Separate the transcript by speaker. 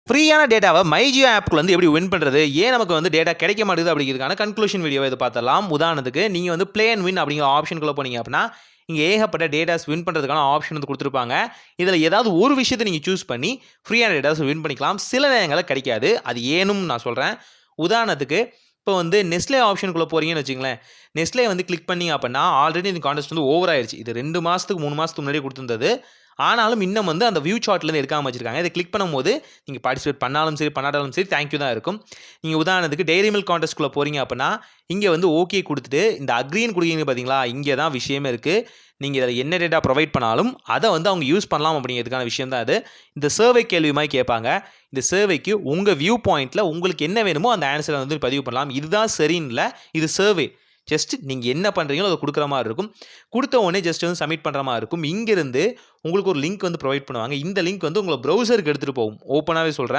Speaker 1: ஃப்ரீயான டேட்டாவை மைஜியோ ஆப்க்குள்ள வந்து எப்படி வின் பண்ணுறது, ஏன் நமக்கு வந்து டேட்டா கிடைக்க மாட்டேங்குது அப்படிங்கிறதுக்கான கன்க்ளூஷன் வீடியோவை இது பார்த்தலாம். உதாரணத்துக்கு நீங்கள் வந்து ப்ளே அண்ட் வின் அப்படிங்கிற ஆப்ஷனுக்குள்ளே போனீங்க அப்படின்னா இங்கே ஏகப்பட்ட டேட்டாஸ் வின் பண்ணுறதுக்கான ஆப்ஷன் வந்து கொடுத்துருப்பாங்க. இதில் ஏதாவது ஒரு விஷயத்தை நீங்கள் சூஸ் பண்ணி ஃப்ரீயான டேட்டாஸ் வின் பண்ணிக்கலாம். சில நேரங்களில் கிடைக்காது, அது ஏனும் நான் சொல்கிறேன். உதாரணத்துக்கு இப்போ வந்து நெஸ்லே ஆப்ஷனுக்குள்ளே போகிறீங்கன்னு வச்சுங்களேன். நெஸ்லே வந்து கிளிக் பண்ணிங்க அப்படின்னா ஆல்ரெடி இந்த கான்டெஸ்ட் வந்து ஓவர் ஆயிடுச்சு. இது 2 மாதத்துக்கு 3 மாதத்துக்கு முன்னாடி கொடுத்துருந்தது. ஆனாலும் இன்னும் வந்து அந்த வியூ சார்ட்லேருந்து எடுக்காமல் வச்சிருக்காங்க. இதை கிளிக் பண்ணும்போது நீங்கள் பார்ட்டிசிபேட் பண்ணாலும் சரி பண்ணாட்டாலும் சரி தேங்க்யூ தான் இருக்கும். நீங்கள் உதாரணத்துக்கு டெய்ரி மில்க் கான்டெஸ்ட்குள்ளே போகிறீங்க அப்படின்னா இங்கே வந்து ஓகே கொடுத்துட்டு இந்த அக்ரீன் கொடுக்குறீங்க பார்த்தீங்களா, இங்கே தான் விஷயமே இருக்குது. நீங்கள் இதில் என்ன டேட்டா ப்ரொவைட் பண்ணாலும் அதை வந்து அவங்க யூஸ் பண்ணலாம் அப்படிங்கிறதுக்கான விஷயம் தான் அது. இந்த சர்வே கேள்வி மாதிரி கேட்பாங்க. இந்த சர்வேக்கு உங்கள் வியூ பாயிண்ட்டில் உங்களுக்கு என்ன வேணுமோ அந்த ஆன்சரை வந்து பதிவு பண்ணலாம். இதுதான் சரின்னு இல்லை, இது சர்வே. ஜஸ்ட் நீங்கள் என்ன பண்ணுறீங்களோ அதை கொடுக்குற மாதிரி இருக்கும். கொடுத்த உடனே ஜஸ்ட் வந்து சப்மிட் பண்ணுற மாதிரி இருக்கும். இங்கேருந்து உங்களுக்கு ஒரு லிங்க் வந்து ப்ரொவைட் பண்ணுவாங்க. இந்த லிங்க் வந்து உங்களை ப்ரௌசருக்கு எடுத்துகிட்டு போகும். ஓப்பனாகவே சொல்கிறேன்.